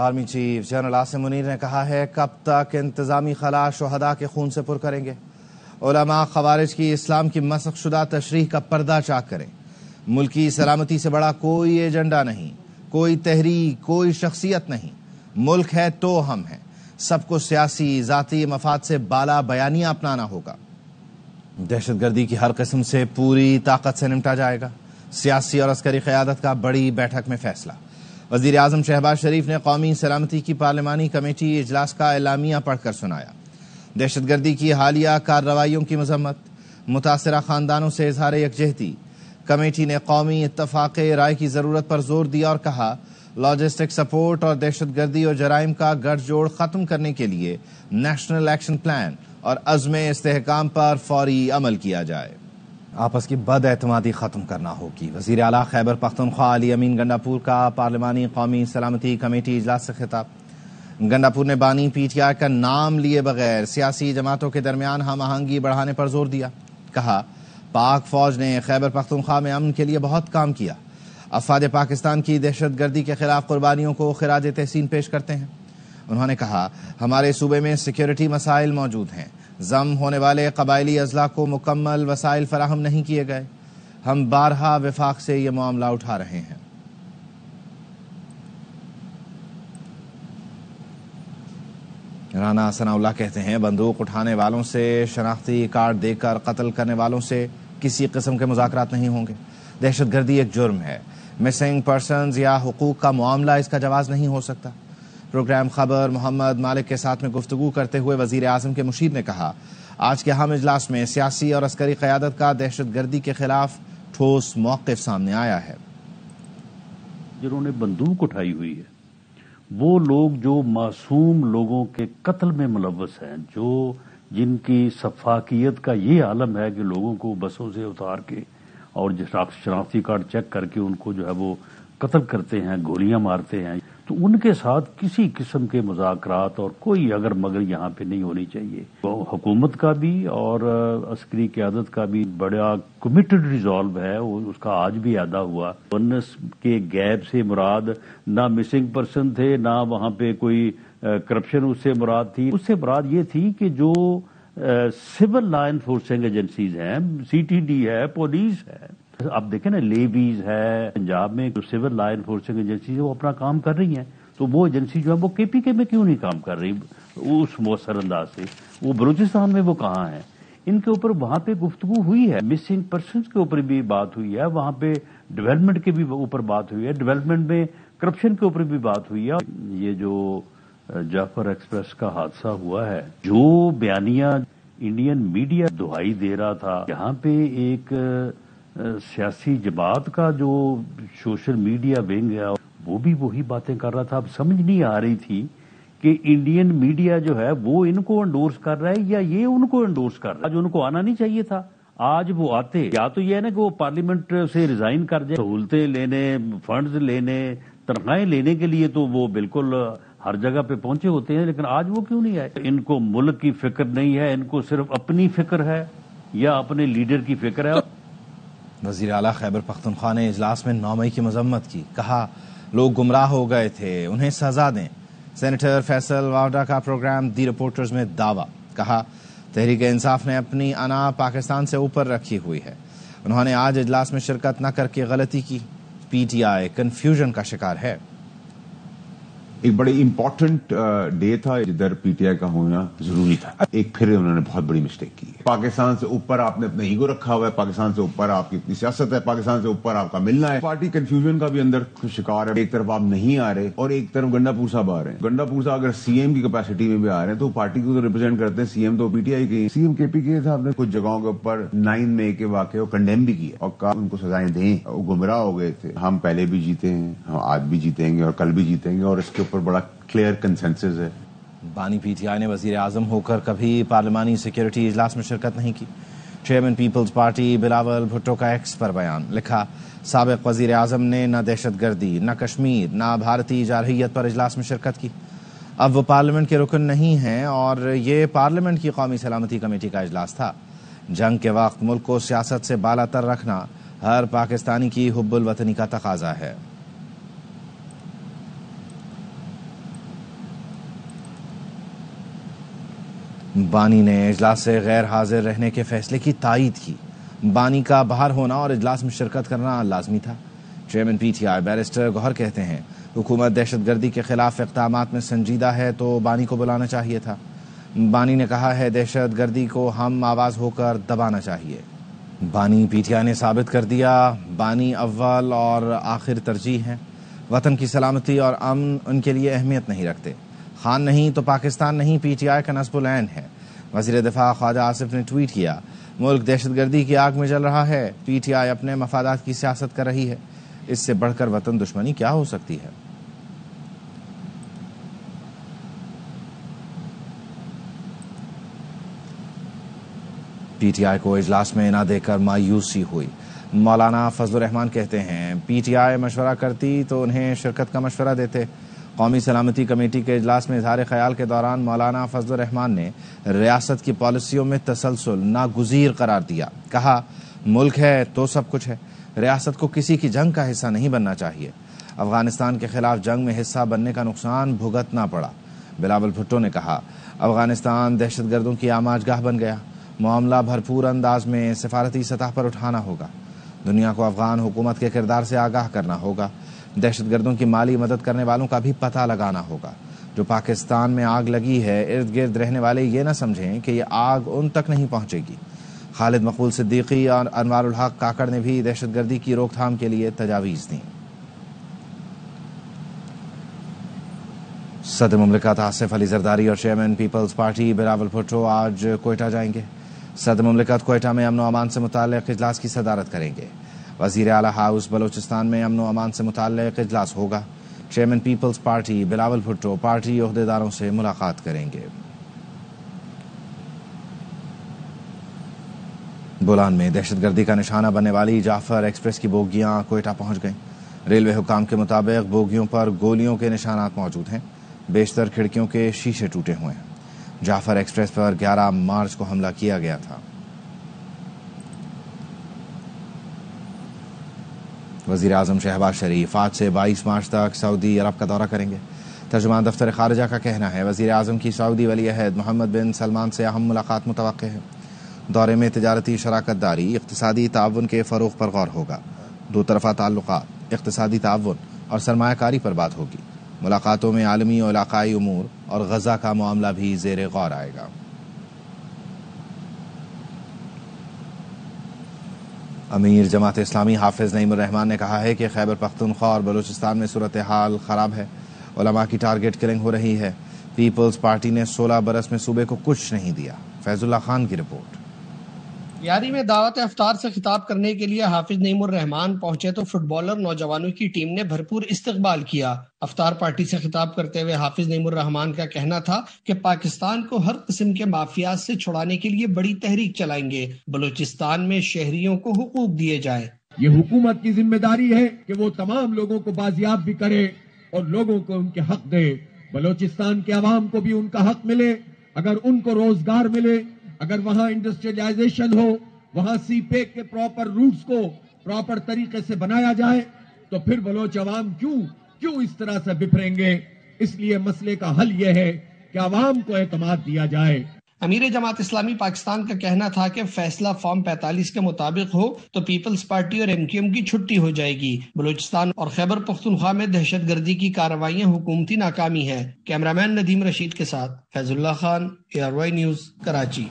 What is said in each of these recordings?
Army chief general Asim Munir نے کہا ہے کب تک انتظامی خلا شہداء کے خون سے پر کریں گے؟ علماء خوارج کی اسلام کی مسخ شدہ تشریح کا پردہ چاک کریں۔ ملکی سلامتی سے بڑا کوئی ایجنڈا نہیں، کوئی تحریک، کوئی شخصیت نہیں۔ ملک ہے تو ہم ہیں۔ سب کو سیاسی ذاتی مفاد سے بالا بیانیاں اپنانا ہوگا۔ دہشت گردی کی ہر قسم سے پوری طاقت سے نمٹا جائے گا۔ سیاسی اور عسکری قیادت کا بڑی بیٹھک میں فیصلہ۔ وزیر اعظم شہباز شریف نے قومی سلامتی کی پارلیمانی کمیٹی اجلاس کا اعلامیہ پڑھ کر سنایا۔ دہشت گردی کی حالیہ کارروائیوں کی مذمت، متاثرہ خاندانوں سے اظہار یکجہتی۔ کمیٹی نے قومی اتفاق رائے کی ضرورت پر زور دیا اور کہا لاجسٹک سپورٹ اور دہشت گردی اور جرائم کا گٹھ جوڑ ختم کرنے کے لیے نیشنل ایکشن پلان اور عزم استحکام پر فوری عمل کیا جائے۔ آپس کی بد اعتمادی ختم کرنا ہوگی۔ وزیر اعلیٰ خیبر پختونخوا علی امین گنڈاپور کا پارلیمانی قومی سلامتی کمیٹی اجلاس سے خطاب۔ گنڈاپور نے بانی پی ٹی آئی کا نام لیے بغیر سیاسی جماعتوں کے درمیان ہم آہنگی بڑھانے پر زور دیا۔ کہا پاک فوج نے خیبر پختونخوا میں امن کے لیے بہت کام کیا۔ افواج پاکستان کی دہشت گردی کے خلاف قربانیوں کو خراج تحسین پیش کرتے ہیں۔ انہوں نے کہا ہمارے صوبے میں سیکیورٹی مسائل موجود ہیں۔ ضم ہونے والے قبائلی اضلاع کو مکمل وسائل فراہم نہیں کیے گئے۔ ہم بارہا وفاق سے یہ معاملہ اٹھا رہے ہیں۔ رانا ثناء اللہ کہتے ہیں بندوق اٹھانے والوں سے، شناختی کارڈ دے کر قتل کرنے والوں سے کسی قسم کے مذاکرات نہیں ہوں گے۔ دہشت گردی ایک جرم ہے۔ مسنگ پرسنز یا حقوق کا معاملہ اس کا جواز نہیں ہو سکتا۔ پروگرام خبر محمد مالک کے ساتھ میں گفتگو کرتے ہوئے وزیر اعظم کے مشیر نے کہا آج کے اہم اجلاس میں سیاسی اور عسکری قیادت کا دہشت گردی کے خلاف ٹھوس موقف سامنے آیا ہے۔ جنہوں نے بندوق اٹھائی ہوئی ہے وہ لوگ جو معصوم لوگوں کے قتل میں ملوث ہیں، جن کی سفاکیت کا یہ عالم ہے کہ لوگوں کو بسوں سے اتار کے اور شناختی کارڈ چیک کر کے ان کو جو ہے وہ قتل کرتے ہیں، گولیاں مارتے ہیں، تو ان کے ساتھ کسی قسم کے مذاکرات اور کوئی اگر مگر یہاں پہ نہیں ہونی چاہیے۔ حکومت کا بھی اور عسکری قیادت کا بھی بڑا کمیٹڈ ریزالو ہے، اس کا آج بھی ادا ہوا۔ 19 کے گیپ سے مراد نہ مسنگ پرسن تھے، نہ وہاں پہ کوئی کرپشن اس سے مراد تھی۔ اس سے مراد یہ تھی کہ جو سول لا انفورسنگ ایجنسیز ہیں، سی ٹی ڈی ہے، پولیس ہے، اب دیکھیں نا لیویز ہے، پنجاب میں جو سول لا انفورسنگ ایجنسیز ہیں وہ اپنا کام کر رہی ہیں، تو وہ ایجنسی جو ہے وہ کے پی کے میں کیوں نہیں کام کر رہی اس مؤثر انداز سے؟ وہ بلوچستان میں وہ کہاں ہیں؟ ان کے اوپر وہاں پہ گفتگو ہوئی ہے، مسنگ پرسنز کے اوپر بھی بات ہوئی ہے، وہاں پہ ڈیولپمنٹ کے بھی اوپر بات ہوئی ہے، ڈیولپمنٹ میں کرپشن کے اوپر بھی بات ہوئی ہے۔ یہ جو جعفر ایکسپریس کا حادثہ ہوا ہے، جو بیانیہ انڈین میڈیا دہائی دے رہا تھا، یہاں پہ ایک سیاسی جماعت کا جو سوشل میڈیا ونگ ہے وہ بھی وہی باتیں کر رہا تھا۔ اب سمجھ نہیں آ رہی تھی کہ انڈین میڈیا جو ہے وہ ان کو انڈورس کر رہا ہے یا یہ ان کو انڈورس کر رہا ہے۔ آج ان کو آنا نہیں چاہیے تھا، آج وہ آتے، یا تو یہ ہے نا کہ وہ پارلیمنٹ سے ریزائن کر جائے، سہولتیں لینے، فنڈز لینے، تنخواہیں لینے کے لیے تو وہ بالکل ہر جگہ پہ پہنچے ہوتے ہیں، لیکن آج وہ کیوں نہیں آئے؟ ان کو ملک کی فکر نہیں ہے، ان کو صرف اپنی فکر ہے یا اپنے لیڈر کی فکر ہے۔ وزیر اعلیٰ خیبر پختونخوا نے اجلاس میں 9 مئی کی مذمت کی۔ کہا لوگ گمراہ ہو گئے تھے، انہیں سزا دیں۔ سینیٹر فیصل واوڈا کا پروگرام دی رپورٹرز میں دعویٰ۔ کہا تحریک انصاف نے اپنی انا پاکستان سے اوپر رکھی ہوئی ہے۔ انہوں نے آج اجلاس میں شرکت نہ کر کے غلطی کی۔ پی ٹی آئی کنفیوژن کا شکار ہے۔ ایک بڑی امپورٹنٹ ڈے تھا جدھر پی ٹی آئی کا ہونا ضروری تھا۔ ایک پھر انہوں نے بہت بڑی مسٹیک کی ہے۔ پاکستان سے اوپر آپ نے اپنا ایگو رکھا ہوا ہے، پاکستان سے اوپر آپ کی اپنی سیاست ہے، پاکستان سے اوپر آپ کا ملنا ہے۔ پارٹی کنفیوژن کا بھی اندر شکار ہے۔ ایک طرف آپ نہیں آ رہے اور ایک طرف گنڈاپور صاحب آ رہے ہیں۔ گنڈاپور صاحب اگر سی ایم کی کیپیسٹی میں بھی آ رہے ہیں تو پارٹی کو تو ریپرزینٹ کرتے ہیں، سی ایم تو پی ٹی آئی کی۔ سی ایم کے پی کے صاحب نے کچھ جگہوں کے اوپر 9 مئی کے واقعے کو کنڈیم بھی کیا اور کہا ان کو سزائیں دیں، وہ گمراہ ہو گئے تھے۔ ہم پہلے بھی جیتے ہیں، ہم آج بھی جیتیں گے اور کل بھی جیتیں گے، اور اس کے اوپر بڑا کلیئر کنسنسس ہے۔ بانی پی ٹی آئی نے وزیر اعظم ہو کر کبھی پارلیمانی سیکیورٹی اجلاس میں شرکت نہیں کی۔ چیئرمین پیپلز پارٹی بلاول بھٹو کا ایکس پر بیان۔ لکھا سابق وزیر اعظم نے نہ دہشت گردی، نہ کشمیر، نہ بھارتی جارحیت پر اجلاس میں شرکت کی۔ اب وہ پارلیمنٹ کے رکن نہیں ہیں اور یہ پارلیمنٹ کی قومی سلامتی کمیٹی کا اجلاس تھا۔ جنگ کے وقت ملک کو سیاست سے بالا تر رکھنا ہر پاکستانی کی حب الوطنی کا تقاضا ہے۔ بانی نے اجلاس سے غیر حاضر رہنے کے فیصلے کی تائید کی. بانی کا باہر ہونا اور اجلاس میں شرکت کرنا لازمی تھا. Chairman P T I barrister Gohar کہتے ہیں حکومت دہشت گردی کے خلاف اقدامات میں سنجیدہ ہے تو بانی کو بلانا چاہیے تھا. بانی نے کہا ہے دہشت گردی کو ہم آواز ہو کر دبانا چاہیے. بانی پی ٹی آئی نے ثابت کر دیا بانی اول اور آخر ترجیح ہیں. وطن کی سلامتی اور امن ان کے لیے اہمیت نہیں رکھتے. خان نہیں تو پاکستان نہیں پی ٹی آئی کا نصب العین ہے. وزیر دفاع خواجہ آصف نے ٹویٹ کیا ملک دہشت گردی کی آگ میں جل رہا ہے. پی ٹی آئی اپنے مفادات کی سیاست کر رہی ہے. اس سے بڑھ کر وطن دشمنی کیا ہو سکتی ہے؟ پی ٹی آئی کو اجلاس میں نہ دے کر مایوسی ہوئی. مولانا فضل الرحمان کہتے ہیں پی ٹی آئی مشورہ کرتی تو انہیں شرکت کا مشورہ دیتے. قومی سلامتی کمیٹی کے اجلاس میں اظہار خیال کے دوران مولانا فضل الرحمان نے ریاست کی پالیسیوں میں تسلسل ناگزیر قرار دیا. کہا ملک ہے تو سب کچھ ہے. ریاست کو کسی کی جنگ کا حصہ نہیں بننا چاہیے. افغانستان کے خلاف جنگ میں حصہ بننے کا نقصان بھگتنا پڑا. بلاول بھٹو نے کہا افغانستان دہشت گردوں کی آماج گاہ بن گیا. معاملہ بھرپور انداز میں سفارتی سطح پر اٹھانا ہوگا. دنیا کو افغان حکومت کے کردار سے آگاہ کرنا ہوگا. دہشت گردوں کی مالی مدد کرنے والوں کا بھی پتہ لگانا ہوگا. جو پاکستان میں آگ لگی ہے ارد گرد رہنے والے یہ نہ سمجھیں کہ یہ آگ ان تک نہیں پہنچے گی. خالد مقبول صدیقی اور انوار الحق کاکڑ نے بھی دہشت گردی کی روک تھام کے لیے تجاویز دیں. صدر مملکت آصف علی زرداری اور چیئرمین پیپلز پارٹی بلاول بھٹو آج کوئٹہ جائیں گے. صدر مملکت کوئٹہ میں امن و امان سے متعلق اجلاس کی صدارت کریں گے. وزیر اعلیٰ ہاؤس بلوچستان میں امن و امان سے متعلق اجلاس ہوگا. چیئرمین پیپلز پارٹی بلاول بھٹو پارٹی عہدیداروں سے ملاقات کریں گے. بولان میں دہشت گردی کا نشانہ بننے والی جعفر ایکسپریس کی بوگیاں کوئٹہ پہنچ گئیں. ریلوے حکام کے مطابق بوگیوں پر گولیوں کے نشانات موجود ہیں. بیشتر کھڑکیوں کے شیشے ٹوٹے ہوئے ہیں. جعفر ایکسپریس پر 11 مارچ کو حملہ کیا گیا تھا. وزیر اعظم شہباز شریف آج سے 22 مارچ تک سعودی عرب کا دورہ کریں گے. ترجمان دفتر خارجہ کا کہنا ہے وزیر اعظم کی سعودی ولی عہد محمد بن سلمان سے اہم ملاقات متوقع ہے. دورے میں تجارتی شراکت داری اقتصادی تعاون کے فروغ پر غور ہوگا. دو طرفہ تعلقات اقتصادی تعاون اور سرمایہ کاری پر بات ہوگی. ملاقاتوں میں عالمی اور علاقائی امور اور غزہ کا معاملہ بھی زیر غور آئے گا. امیر جماعت اسلامی حافظ نعیم الرحمان نے کہا ہے کہ خیبر پختونخوا اور بلوچستان میں صورتحال خراب ہے. علماء کی ٹارگٹ کلنگ ہو رہی ہے. پیپلز پارٹی نے 16 برس میں صوبے کو کچھ نہیں دیا. فیض اللہ خان کی رپورٹ. یاری میں دعوت افطار سے خطاب کرنے کے لیے حافظ نعیم الرحمان پہنچے تو فٹ بالر نوجوانوں کی ٹیم نے بھرپور استقبال کیا. افطار پارٹی سے خطاب کرتے ہوئے حافظ نعیم الرحمان کا کہنا تھا کہ پاکستان کو ہر قسم کے مافیات سے چھڑانے کے لیے بڑی تحریک چلائیں گے. بلوچستان میں شہریوں کو حقوق دیے جائیں. یہ حکومت کی ذمہ داری ہے کہ وہ تمام لوگوں کو بازیاب بھی کرے اور لوگوں کو ان کے حق دے. بلوچستان کے عوام کو بھی ان کا حق ملے. اگر ان کو روزگار ملے، اگر وہاں انڈسٹریلائزیشن ہو، وہاں سی پیک کے پراپر روٹس کو پراپر طریقے سے بنایا جائے تو پھر بلوچ عوام کیوں اس طرح سے بکھریں گے. اس لیے مسئلے کا حل یہ ہے کہ عوام کو اعتماد دیا جائے. امیر جماعت اسلامی پاکستان کا کہنا تھا کہ فیصلہ فارم 45 کے مطابق ہو تو پیپلز پارٹی اور ایم کیو ایم کی چھٹی ہو جائے گی. بلوچستان اور خیبر پختونخوا میں دہشت گردی کی کارروائیاں حکومتی ناکامی ہے. کیمرامین ندیم رشید کے ساتھ فیض اللہ خان، ARY نیوز، کراچی.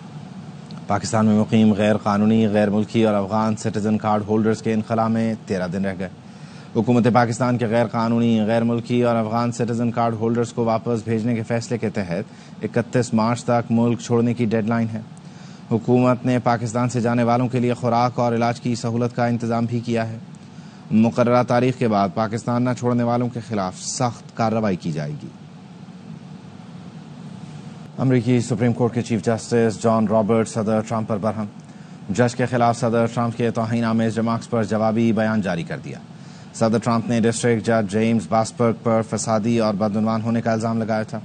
پاکستان میں مقیم غیر قانونی، غیر ملکی اور افغان سٹیزن کارڈ ہولڈرز کے انخلاء میں 13 دن رہ گئے. حکومت پاکستان کے غیر قانونی، غیر ملکی اور افغان سٹیزن کارڈ ہولڈرز کو واپس بھیجنے کے فیصلے کے تحت 31 مارچ تک ملک چھوڑنے کی ڈیڈ لائن ہے. حکومت نے پاکستان سے جانے والوں کے لیے خوراک اور علاج کی سہولت کا انتظام بھی کیا ہے. مقررہ تاریخ کے بعد پاکستان نہ چھوڑنے والوں کے خلاف سخت کارروائی کی جائے گی. امریکی سپریم کورٹ کے چیف جسٹس جان رابرٹ صدر ٹرمپ پر برہم. جج کے خلاف صدر ٹرمپ کے توہین آمیز ریمارکس پر جوابی بیان جاری کر دیا. صدر ٹرمپ نے ڈسٹرکٹ جج جیمز باسبرگ پر فسادی اور بدعنوان ہونے کا الزام لگایا تھا.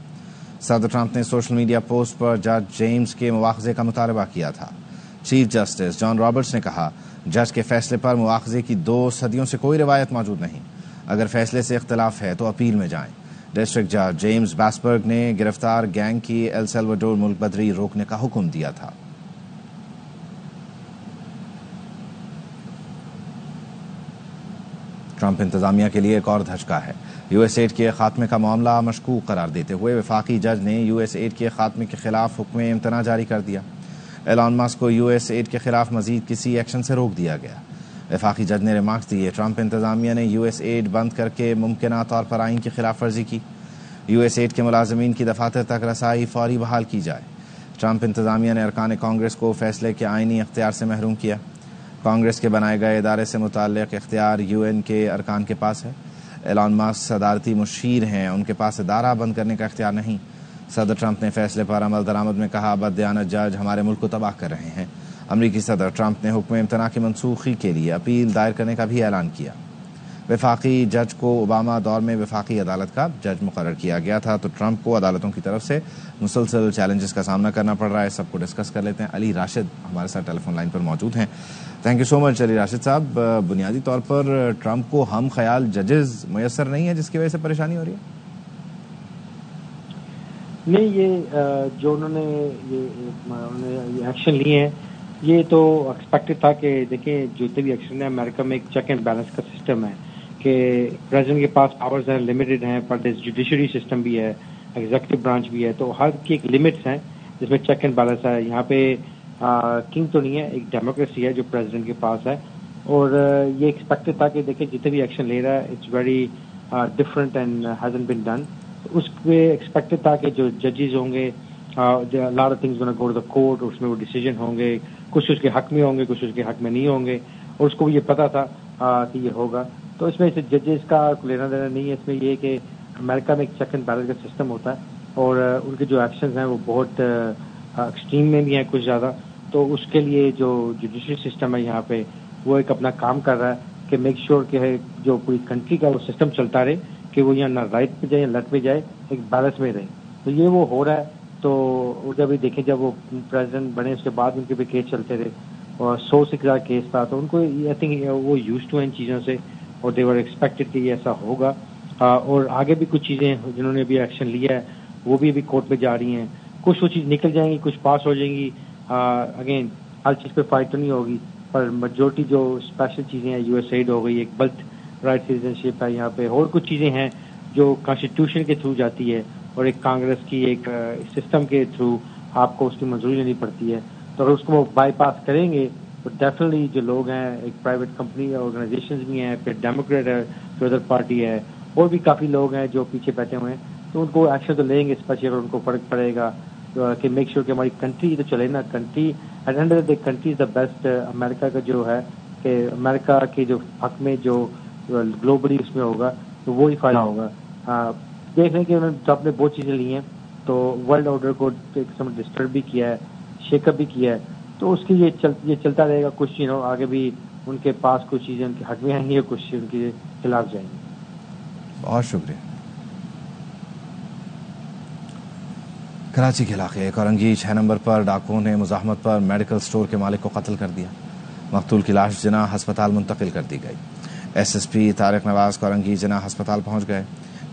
صدر ٹرمپ نے سوشل میڈیا پوسٹ پر جج جیمز کے مواخذے کا مطالبہ کیا تھا. چیف جسٹس جان رابرٹس نے کہا جج کے فیصلے پر مواخذے کی 2 صدیوں سے کوئی روایت موجود نہیں. اگر فیصلے سے اختلاف ہے تو اپیل میں جائیں. ڈسٹرکٹ جج جیمز باسبرگ نے گرفتار گینگ کی ایل سیلواڈور ملک بدری روکنے کا حکم دیا تھا۔ ٹرمپ انتظامیہ کے لیے ایک اور دھچکا ہے۔ یو ایس ایڈ کے خاتمے کا معاملہ مشکوک قرار دیتے ہوئے وفاقی جج نے یو ایس ایڈ کے خاتمے کے خلاف حکم امتناع جاری کر دیا۔ ایلان مسک کو یو ایس ایڈ کے خلاف مزید کسی ایکشن سے روک دیا گیا۔ وفاقی جج نے ریمارکس دیے، ٹرمپ انتظامیہ نے یو ایس ایڈ بند کر کے ممکنہ طور پر آئین کی خلاف ورزی کی۔ یو ایس ایڈ کے ملازمین کی دفاتر تک رسائی فوری بحال کی جائے۔ ٹرمپ انتظامیہ نے ارکان کانگریس کو فیصلے کے آئینی اختیار سے محروم کیا۔ کانگریس کے بنائے گئے ادارے سے متعلق اختیار یو این کے ارکان کے پاس ہے۔ ایلان مسک صدارتی مشیر ہیں، ان کے پاس ادارہ بند کرنے کا اختیار نہیں۔ صدر ٹرمپ نے فیصلے پر عمل درآمد میں کہا، بددیانت جج ہمارے ملک کو تباہ کر رہے ہیں۔ امریکی صدر ٹرمپ نے حکم امتناع کی منسوخی کے لیے اپیل دائر کرنے کا بھی اعلان کیا۔ وفاقی جج کو اوباما دور میں وفاقی عدالت کا جج مقرر کیا گیا تھا، تو ٹرمپ کو عدالتوں کی طرف سے مسلسل چیلنجز کا سامنا کرنا پڑ رہا ہے۔ سب کو ڈسکس کر لیتے ہیں۔ علی راشد ہمارے ساتھ ٹیلی فون لائن پر موجود ہیں۔ تھینک یو سو مچ علی راشد صاحب۔ بنیادی طور پر ٹرمپ کو ہم خیال ججز میسر نہیں ہے جس کی وجہ سے پریشانی ہو رہی ہے؟ نہیں، یہ جو انہوں نے ایکشن لیے ہیں یہ تو ایکسپیکٹڈ تھا کہ دیکھیں جتنے بھی ایکشن ہے امریکہ میں ایک چیک اینڈ بیلنس کا سسٹم ہے کہ پریزیڈنٹ کے پاس پاورز ہیں، لمیٹڈ ہیں، پر جوڈیشری سسٹم بھی ہے، ایگزیکٹو برانچ بھی ہے، تو ہر کی ایک لمٹس ہیں جس میں چیک اینڈ بیلنس ہے۔ یہاں پہ کنگ تو نہیں ہے، ایک ڈیموکریسی ہے جو پریزیڈنٹ کے پاس ہے، اور یہ ایکسپیکٹڈ تھا کہ دیکھیں جتنے بھی ایکشن لے رہا ہے it's very different and hasn't been done. اس پہ ایکسپیکٹڈ تھا کہ جو ججز ہوں گے lot of things gonna go to the court, اس میں وہ ڈیسیجن ہوں گے، کچھ اس کے حق میں ہوں گے، کچھ اس کے حق میں نہیں ہوں گے، اور اس کو بھی یہ پتا تھا کہ یہ ہوگا۔ تو اس میں ججز کا لینا دینا نہیں ہے، اس میں یہ کہ امریکہ میں ایک چیک اینڈ بیلنس کا سسٹم ہوتا ہے، اور ان کے جو ایکشنز ہیں وہ بہت ایکسٹریم میں بھی ہیں کچھ زیادہ، تو اس کے لیے جو جوڈیشری سسٹم ہے یہاں پہ وہ ایک اپنا کام کر رہا ہے کہ میک شیور کہ جو پوری کنٹری کا وہ سسٹم چلتا رہے کہ وہ یہاں نہ رائٹ پہ جائے یا لیفٹ پہ جائے، ایک بیلنس میں رہے۔ تو یہ وہ ہو رہا ہے۔ تو جب دیکھیں جب وہ پریزیڈنٹ بنے اس کے بعد ان کے بھی کیس چلتے رہے، اور 100 سے زیادہ کیس تھا، تو ان کو آئی تھنک وہ یوز ٹو ان چیزوں سے، اور دے ور ایکسپیکٹڈ کہ یہ ایسا ہوگا۔ اور آگے بھی کچھ چیزیں جنہوں نے بھی ایکشن لیا ہے وہ بھی ابھی کورٹ میں جا رہی ہیں، کچھ وہ چیز نکل جائیں گی، کچھ پاس ہو جائیں گی۔ اگین ہر چیز پہ فائٹ تو نہیں ہوگی، پر میجورٹی جو اسپیشل چیزیں ہیں، یو ایس ایڈ ہو گئی، ایک برتھ رائٹ سٹیزن شپ ہے یہاں پہ، اور کچھ چیزیں ہیں جو کانسٹیٹیوشن کے تھرو جاتی ہے، اور ایک کانگریس کی ایک سسٹم کے تھرو آپ کو اس کی منظوری لینی پڑتی ہے۔ تو اگر اس کو وہ بائی پاس کریں گے تو ڈیفینیٹلی جو لوگ ہیں، ایک پرائیویٹ کمپنی آرگنائزیشنز بھی ہیں، پھر ڈیموکریٹ ہے، پھر ادر پارٹی ہے، اور بھی کافی لوگ ہیں جو پیچھے بیٹھے ہوئے ہیں، تو ان کو ایکشن تو لیں گے، اسپیشلی اگر ان کو فرق پڑے گا کہ میک شیور کہ ہماری کنٹری تو چلے نا۔ Country at end of the country is the best. America کا جو ہے کہ امریکہ کے جو حق میں جو گلوبلی اس میں ہوگا تو وہی فائدہ ہوگا۔ دیکھ رہے ہیں کہ انہوں نے ٹرمپ نے بہت چیزیں لی ہیں، تو ورلڈ آرڈر کو ایک قسم ڈسٹرب بھی کیا ہے، شیک اپ بھی کیا ہے، تو اس کی یہ چلتا رہے گا۔ کچھ آگے بھی ان کے پاس کچھ چیزیں ان کے حق میں آئیں گی اور کچھ ان کے خلاف جائیں گی۔ بہت شکریہ۔ کراچی کے علاقے ایک اورنگی 6 نمبر پر ڈاکوؤں نے مزاحمت پر میڈیکل سٹور کے مالک کو قتل کر دیا۔ مقتول کی لاش جناح ہسپتال منتقل کر دی گئی۔ ایس ایس پی طارق نواز اورنگی جناح ہسپتال پہنچ گئے۔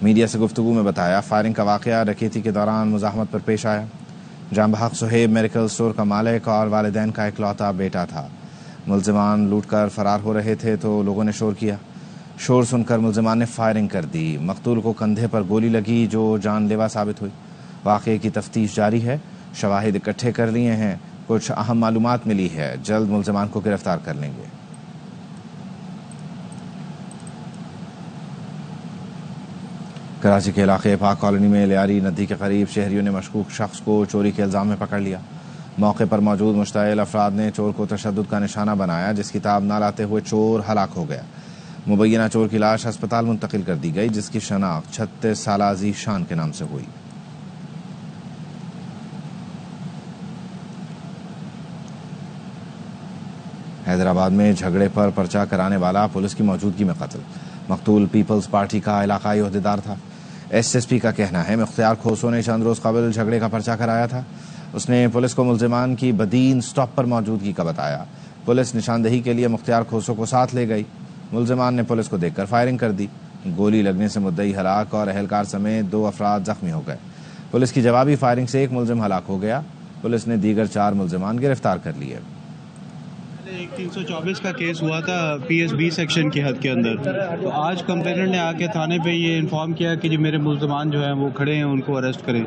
میڈیا سے گفتگو میں بتایا، فائرنگ کا واقعہ ڈکیتی کے دوران مزاحمت پر پیش آیا۔ جاں بحق صہیب میڈیکل سٹور کا مالک اور والدین کا اکلوتا بیٹا تھا۔ ملزمان لوٹ کر فرار ہو رہے تھے تو لوگوں نے شور کیا۔ شور سن کر ملزمان نے فائرنگ کر دی۔ مقتول کو کندھے پر گولی لگی جو جان لیوا ثابت ہوئی۔ واقعے کی تفتیش جاری ہے، شواہد اکٹھے کر لیے ہیں، کچھ اہم معلومات ملی ہے، جلد ملزمان کو گرفتار کر لیں گے۔ کراچی کے علاقے پاک کالونی میں لیاری ندی کے قریب شہریوں نے مشکوک شخص کو چوری کے الزام میں پکڑ لیا۔ موقع پر موجود مشتعل افراد نے چور کو تشدد کا نشانہ بنایا، جس کی تاب نہ لاتے ہوئے چور ہلاک ہو گیا۔ مبینہ چور کی لاش ہسپتال منتقل کر دی گئی، جس کی شناخت 36 سالہ ذیشان کے نام سے ہوئی۔ حیدرآباد میں جھگڑے پر پرچہ کرانے والا پولیس کی موجودگی میں قتل۔ مقتول پیپلز پارٹی کا علاقائی عہدیدار تھا۔ ایس ایس پی کا کہنا ہے مختار کھوسو نے چند روز قبل جھگڑے کا پرچہ کرایا تھا۔ اس نے پولیس کو ملزمان کی بدین سٹاپ پر موجودگی کا بتایا۔ پولیس نشاندہی کے لیے مختار کھوسو کو ساتھ لے گئی۔ ملزمان نے پولیس کو دیکھ کر فائرنگ کر دی۔ گولی لگنے سے مدعی ہلاک اور اہلکار سمیت 2 افراد زخمی ہو گئے۔ پولیس کی جوابی فائرنگ سے 1 ملزم ہلاک ہو گیا۔ پولیس نے دیگر 4 ملزمان گرفتار کر لیے۔ ایک 324 کا کیس ہوا تھا پی ایس بی سیکشن کی حد کے اندر، تو آج کمپلیننٹ نے آ کے تھانے پہ یہ انفارم کیا کہ جو میرے ملزمان جو ہیں وہ کھڑے ہیں، ان کو اریسٹ کریں۔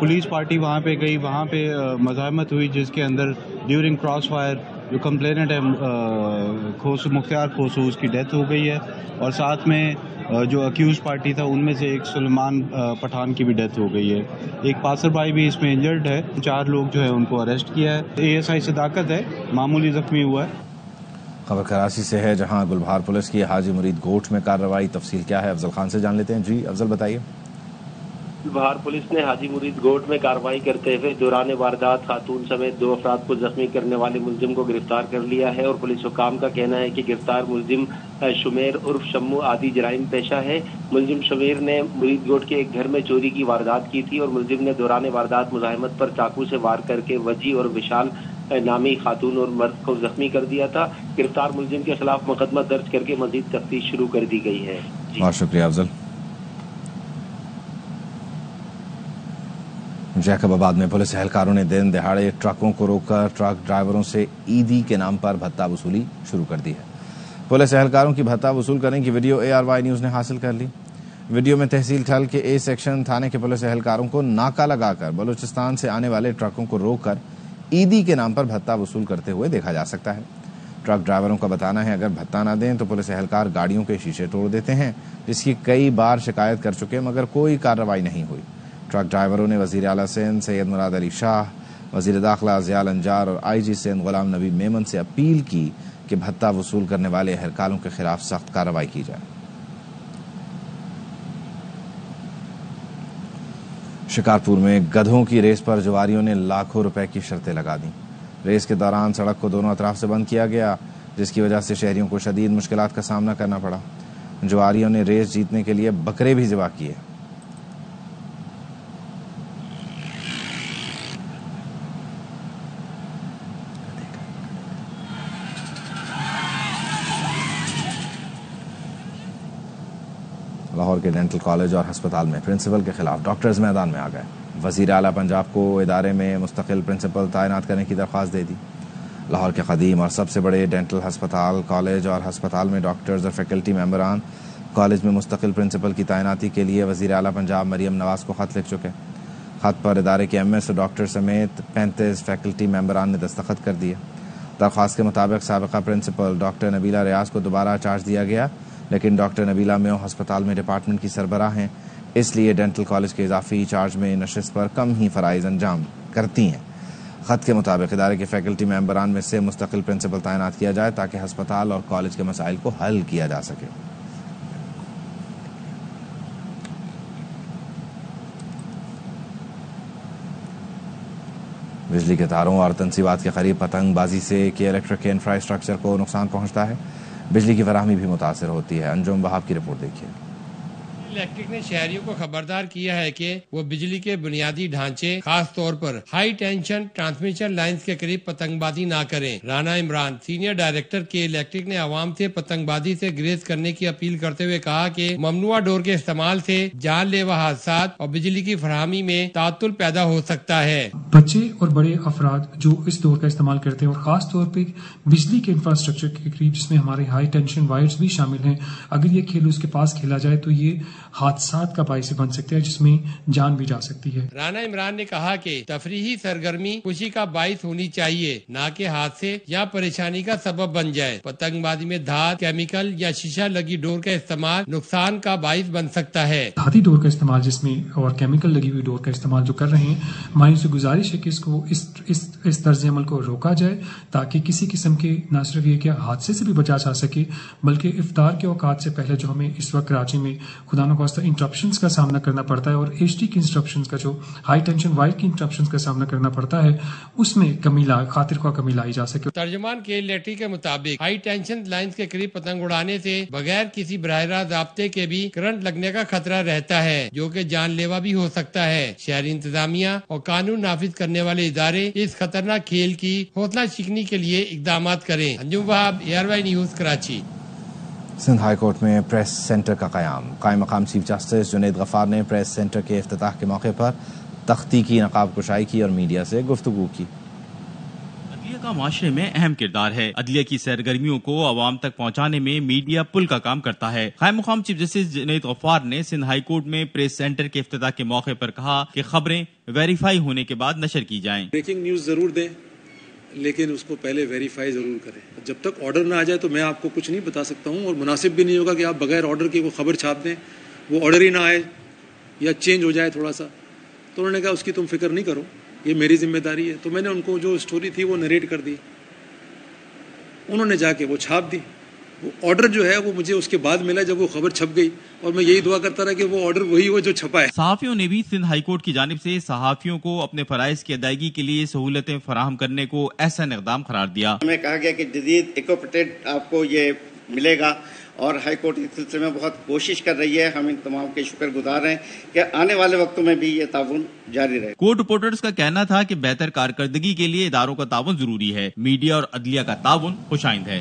پولیس پارٹی وہاں پہ گئی، وہاں پہ مزاحمت ہوئی، جس کے اندر ڈیورنگ کراس فائر جو کمپلیننٹ ہے مختار کھوسو، اس کی ڈیتھ ہو گئی ہے، اور ساتھ میں جو اکیوز پارٹی تھا ان میں سے ایک سلمان پٹھان کی بھی ڈیتھ ہو گئی ہے۔ ایک پاسر بھائی بھی اس میں انجرڈ ہے۔ 4 لوگ جو ہے ان کو اریسٹ کیا ہے۔ اے ایس آئی صداقت ہے، معمولی زخمی ہوا ہے۔ خبر کراچی سے ہے، جہاں گلبہار پولیس کی حاجی مرید گوٹھ میں کارروائی۔ تفصیل کیا ہے افضل خان سے جان لیتے ہیں۔ جی افضل بتائیے۔ گلبہار پولیس نے حاجی مرید گوٹھ میں کارروائی کرتے ہوئے دوران واردات خاتون سمیت 2 افراد کو زخمی کرنے والے ملزم کو گرفتار کر لیا ہے، اور پولیس حکام کا کہنا ہے کہ گرفتار ملزم شمیر عرف شمو عادی جرائم پیشہ ہے۔ ملزم شمیر نے مرید گوٹھ کے ایک گھر میں چوری کی واردات کی تھی، اور ملزم نے دوران واردات مزاحمت پر چاقو سے وار کر کے وجی اور وشال نامی خاتون اور مرد کو زخمی کر دیا تھا۔ گرفتار ملزم کے خلاف مقدمہ درج کر کے مزید تفتیش شروع کر دی گئی ہے۔ بہت شکریہ افضل۔ جیکب آباد میں پولیس اہلکاروں نے دن دہاڑے ٹرکوں کو روک کر ٹرک ڈرائیوروں سے عیدی کے نام پر بھتہ وصولی شروع کر دی ہے۔ پولیس اہلکاروں کی بھتہ وصول کرنے کی ویڈیو ARY نیوز نے حاصل کر لی۔ ویڈیو میں تحصیل ٹھل کے A سیکشن تھانے کے پولیس اہلکاروں کو ناکہ لگا کر بلوچستان سے آنے والے ٹرکوں کو روک کر عیدی کے نام پر بھتہ وصول کرتے ہوئے دیکھا جا سکتا ہے۔ ٹرک ڈرائیوروں کا بتانا ہے اگر بھتہ نہ دیں تو پولیس اہلکار گاڑیوں کے شیشے توڑ دیتے ہیں، جس کی کئی بار شکایت کر چکے مگر کوئی کارروائی نہیں ہوئی۔ ٹرک ڈرائیوروں نے وزیر اعلیٰ سندھ سید مراد علی شاہ، وزیر داخلہ ضیاء النجار اور IG سندھ غلام نبی میمن سے اپیل کی کہ بھتہ وصول کرنے والے اہلکاروں کے خلاف سخت کارروائی کی جائے۔ شکارپور میں گدھوں کی ریس پر جواریوں نے لاکھوں روپے کی شرطیں لگا دیں۔ ریس کے دوران سڑک کو دونوں اطراف سے بند کیا گیا، جس کی وجہ سے شہریوں کو شدید مشکلات کا سامنا کرنا پڑا۔ جواریوں نے ریس جیتنے کے لیے بکرے بھی ذبح کیے۔ لاہور کے ڈینٹل کالج اور ہسپتال میں پرنسپل کے خلاف ڈاکٹرز میدان میں آ گئے۔ وزیر اعلیٰ پنجاب کو ادارے میں مستقل پرنسپل تعینات کرنے کی درخواست دے دی۔ لاہور کے قدیم اور سب سے بڑے ڈینٹل ہسپتال، کالج اور ہسپتال میں ڈاکٹرز اور فیکلٹی ممبران کالج میں مستقل پرنسپل کی تعیناتی کے لیے وزیر اعلیٰ پنجاب مریم نواز کو خط لکھ چکے۔ خط پر ادارے کے MS اور ڈاکٹر سمیت 35 فیکلٹی ممبران نے دستخط کر دیے۔ درخواست کے مطابق سابقہ پرنسپل ڈاکٹر نبیلہ ریاض کو دوبارہ چارج دیا گیا، لیکن ڈاکٹر نبیلہ میو ہسپتال میں ڈپارٹمنٹ کی سربراہ ہیں، اس لیے ڈینٹل کالج کے اضافی چارج میں نشست پر کم ہی فرائض انجام کرتی ہیں۔ خط کے مطابق ادارے کے فیکلٹی ممبران میں سے مستقل پرنسپل تعینات کیا جائے تاکہ ہسپتال اور کالج کے مسائل کو حل کیا جا سکے۔ بجلی کے تاروں اور تنصیبات کے قریب پتنگ بازی سے کے الیکٹرک کے انفراسٹرکچر کو نقصان پہنچتا ہے، بجلی کی فراہمی بھی متاثر ہوتی ہے۔ انجم وہاب کی رپورٹ دیکھیے۔ الیکٹرک نے شہریوں کو خبردار کیا ہے کہ وہ بجلی کے بنیادی ڈھانچے خاص طور پر ہائی ٹینشن ٹرانسمیشن لائنز کے قریب پتنگ بازی نہ کریں۔ رانا عمران سینئر ڈائریکٹر کے الیکٹرک نے عوام سے پتنگ بازی سے گریز کرنے کی اپیل کرتے ہوئے کہا کہ ممنوعہ ڈور کے استعمال سے جان لیوا حادثات اور بجلی کی فراہمی میں تعطل پیدا ہو سکتا ہے۔ بچے اور بڑے افراد جو اس ڈور کا استعمال کرتے ہیں اور خاص طور پہ بجلی کے انفراسٹرکچر کے قریب جس میں ہمارے ہائی ٹینشن وائرز بھی شامل ہیں، اگر یہ کھیل اس کے پاس کھیلا جائے تو یہ حادثات کا باعث بن سکتے ہیں جس میں جان بھی جا سکتی ہے۔ رانا عمران نے کہا کہ تفریحی سرگرمی خوشی کا باعث ہونی چاہیے، نہ کہ حادثے یا پریشانی کا سبب بن جائے۔ پتنگ بازی میں دھات، کیمیکل یا شیشہ لگی ڈور کا استعمال نقصان کا باعث بن سکتا ہے۔ دھاتی ڈور کا استعمال جس میں اور کیمیکل لگی ہوئی ڈور کا استعمال جو کر رہے ہیں، ہماری سے گزارش ہے کہ اس کو اس طرز عمل کو روکا جائے تاکہ کسی قسم کے نہ صرف یہ کہ حادثے سے بھی بچا جا سکے بلکہ افطار کے اوقات سے پہلے جو ہمیں اس وقت کراچی میں خدا نخواستہ انٹرپشنز کا سامنا کرنا پڑتا ہے اور HT کی انسٹرپشنز کا جو ہائی ٹینشن وائر کی انٹرپشنز کا سامنا کرنا پڑتا ہے، اس میں خاطر کو کمی لائی جا سکے۔ ترجمان کے الیکٹرک کے مطابق ہائی ٹینشن لائنز کے قریب پتنگ اڑانے سے بغیر کسی براہ راست ضابطے کے بھی کرنٹ لگنے کا خطرہ رہتا ہے، جو کہ جان لیوا بھی ہو سکتا ہے۔ شہری انتظامیہ اور قانون نافذ کرنے والے ادارے اس خطرناک کھیل کی حوصلہ شکنی کے لیے اقدامات کریں۔ انجم وہاب، ARY news, Karachi. Sindh high court میں پریس سینٹر کا قائم مقام چیف جسٹس جنید غفار نے پریس سینٹر کے افتتاح کے موقع پر تختی کی نقاب کشائی کی اور میڈیا سے گفتگو کی. عدلیہ کا معاشرے میں اہم کردار ہے. عدلیہ کی سرگرمیوں کو عوام تک پہنچانے میں میڈیا پل کا کام کرتا ہے. قائم مقام چیف جسٹس جنید غفار نے سندھ ہائی کورٹ میں پریس سینٹر کے افتتاح کے موقع پر کہا کہ خبریں ویریفائی ہونے کے بعد نشر کی جائیں. بریکنگ نیوز ضرور دیں لیکن اس کو پہلے ویریفائی ضرور کریں. جب تک آرڈر نہ آ جائے تو میں آپ کو کچھ نہیں بتا سکتا ہوں، اور مناسب بھی نہیں ہوگا کہ آپ بغیر آرڈر کے کوئی خبر چھاپ دیں، وہ آرڈر ہی نہ آئے یا چینج ہو جائے تھوڑا سا. تو انہوں نے کہا اس کی تم فکر نہیں کرو، یہ میری ذمہ داری ہے. تو میں نے ان کو جو اسٹوری تھی وہ نریٹ کر دی، انہوں نے جا کے وہ چھاپ دی. وہ آرڈر جو ہے وہ مجھے اس کے بعد ملا جب وہ خبر چھپ گئی، اور میں یہی دعا کرتا رہا کہ وہ آرڈر وہی ہو جو چھپا ہے. صحافیوں نے بھی سندھ ہائی کورٹ کی جانب سے صحافیوں کو اپنے فرائض کی ادائیگی کے لیے سہولتیں فراہم کرنے کو احسن اقدام قرار دیا. ہمیں کہا گیا کہ جدید ایکوپیٹڈ آپ کو یہ ملے گا، اور ہائی کورٹ اس سلسلے میں بہت کوشش کر رہی ہے. ہم ان تمام کے شکر گزار ہیں کہ آنے والے وقتوں میں بھی یہ تعاون جاری رہے. کورٹ رپورٹرز کا کہنا تھا کہ بہتر کارکردگی کے لیے اداروں کا تعاون ضروری ہے. میڈیا اور عدلیہ کا تعاون خوشائند ہے.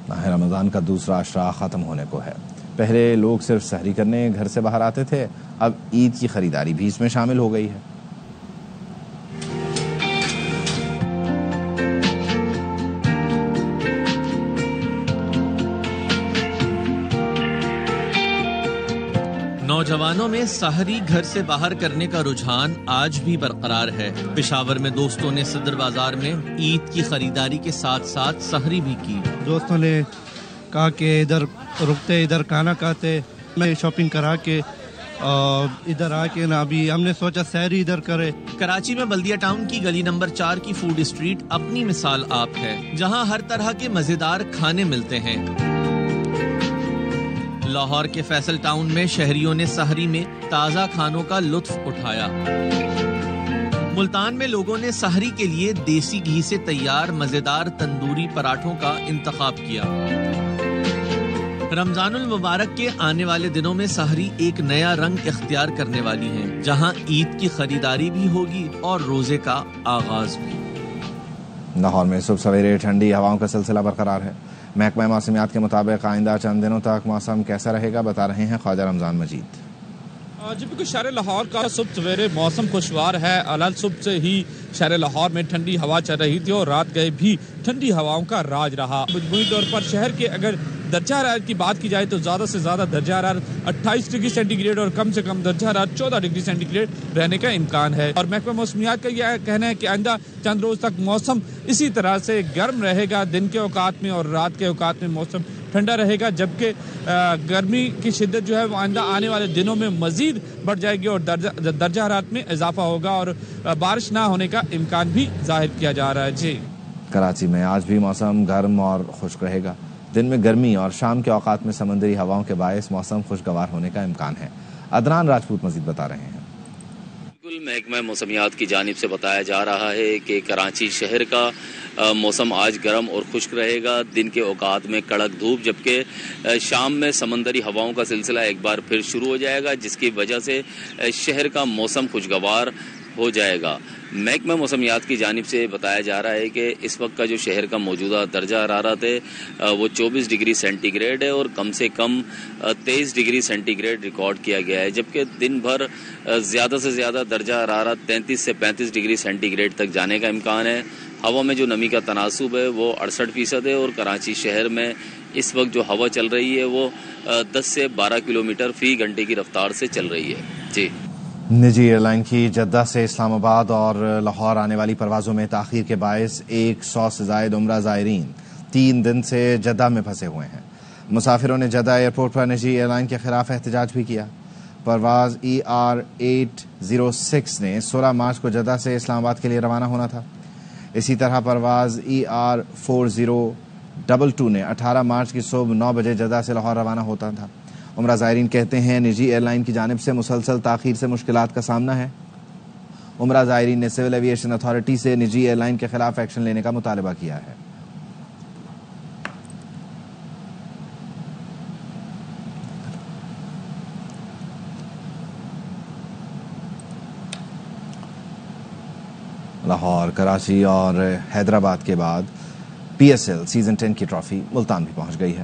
ماہ رمضان کا دوسرا عشرہ ختم ہونے کو ہے. پہلے لوگ صرف سحری کرنے گھر سے باہر آتے تھے، اب عید کی خریداری بھی اس میں شامل ہو گئی ہے. نوجوانوں میں سحری گھر سے باہر کرنے کا رجحان آج بھی برقرار ہے. پشاور میں دوستوں نے صدر بازار میں عید کی خریداری کے ساتھ ساتھ سحری بھی کی. دوستوں نے کہا کہ ادھر رکتے، ادھر کھانا کھاتے، میں شاپنگ کرا کے ادھر آ کے نا ابھی ہم نے سوچا سحری ادھر کرے. کراچی میں بلدیہ ٹاؤن کی گلی نمبر 4 کی فوڈ اسٹریٹ اپنی مثال آپ ہے، جہاں ہر طرح کے مزیدار کھانے ملتے ہیں. لاہور کے فیصل ٹاؤن میں شہریوں نے سحری میں تازہ کھانوں کا لطف اٹھایا. ملتان میں لوگوں نے سحری کے لیے دیسی گھی سے تیار مزیدار تندوری پراٹھوں کا انتخاب کیا. رمضان المبارک کے آنے والے دنوں میں سحری ایک نیا رنگ اختیار کرنے والی ہے، جہاں عید کی خریداری بھی ہوگی اور روزے کا آغاز بھی. لاہور میں صبح سویرے ٹھنڈی ہواؤں کا سلسلہ برقرار ہے. محکمہ موسمیات کے مطابق آئندہ چند دنوں تک موسم کیسا رہے گا، بتا رہے ہیں خواجہ رمضان مجید. جی بالکل، شہر لاہور کا صبح سویرے موسم خوشگوار ہے. الحال صبح سے ہی شہر لاہور میں ٹھنڈی ہوا چل رہی تھی اور رات گئے بھی ٹھنڈی ہواؤں کا راج رہا. مجموعی طور پر شہر کے اگر درجہ حرارت کی بات کی جائے تو زیادہ سے زیادہ درجہ حرارت 28 ڈگری سینٹی گریڈ اور کم سے کم درجہ حرارت 14 ڈگری سینٹی گریڈ رہنے کا امکان ہے. اور محکمہ موسمیات کا یہ کہنا ہے کہ آئندہ چند روز تک موسم اسی طرح سے گرم رہے گا. دن کے اوقات میں اور رات کے اوقات میں موسم ٹھنڈا رہے گا، جبکہ گرمی کی شدت جو ہے وہ آئندہ آنے والے دنوں میں مزید بڑھ جائے گی اور درجہ حرارت میں اضافہ ہوگا اور بارش نہ ہونے کا امکان بھی ظاہر کیا جا رہا ہے. جی کراچی میں آج بھی موسم گرم اور خشک رہے گا. دن میں گرمی اور شام کے اوقات میں سمندری ہواؤں کے باعث موسم خوشگوار ہونے کا امکان ہے. عدنان راجپوت مزید بتا رہے ہیں. محکمہ موسمیات کی جانب سے بتایا جا رہا ہے کہ کراچی شہر کا موسم آج گرم اور خشک رہے گا. دن کے اوقات میں کڑک دھوپ، جبکہ شام میں سمندری ہواؤں کا سلسلہ ایک بار پھر شروع ہو جائے گا، جس کی وجہ سے شہر کا موسم خوشگوار ہو جائے گا. محکمہ موسمیات کی جانب سے بتایا جا رہا ہے کہ اس وقت کا جو شہر کا موجودہ درجہ حرارت ہے وہ 24 ڈگری سینٹی گریڈ ہے اور کم سے کم 23 ڈگری سینٹی گریڈ ریکارڈ کیا گیا ہے، جبکہ دن بھر زیادہ سے زیادہ درجہ حرارت 33 سے 35 ڈگری سینٹی گریڈ تک جانے کا امکان ہے. ہوا میں جو نمی کا تناسب ہے وہ 68% ہے اور کراچی شہر میں اس وقت جو ہوا چل رہی ہے وہ 10 سے 12 کلومیٹر فی گھنٹے کی رفتار سے چل رہی ہے. جی نجی ایئر لائن کی جدہ سے اسلام آباد اور لاہور آنے والی پروازوں میں تاخیر کے باعث 100 سے زائد عمرہ زائرین 3 دن سے جدہ میں پھنسے ہوئے ہیں. مسافروں نے جدہ ایئرپورٹ پر نجی ایئر لائن کے خلاف احتجاج بھی کیا. پرواز ER806 نے 16 مارچ کو جدہ سے اسلام آباد کے لیے روانہ ہونا تھا. اسی طرح پرواز ER4022 نے 18 مارچ کی صبح 9 بجے جدہ سے لاہور روانہ ہوتا تھا. عمرہ زائرین کہتے ہیں نجی ایئر لائن کی جانب سے مسلسل تاخیر سے مشکلات کا سامنا ہے. عمرہ زائرین نے سول ایویشن اتھارٹی سے نجی ایئر لائن کے خلاف ایکشن لینے کا مطالبہ کیا ہے. لاہور، کراچی اور حیدرآباد کے بعد PSL سیزن 10 کی ٹرافی ملتان بھی پہنچ گئی ہے.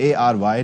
ARY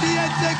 DHA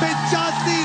85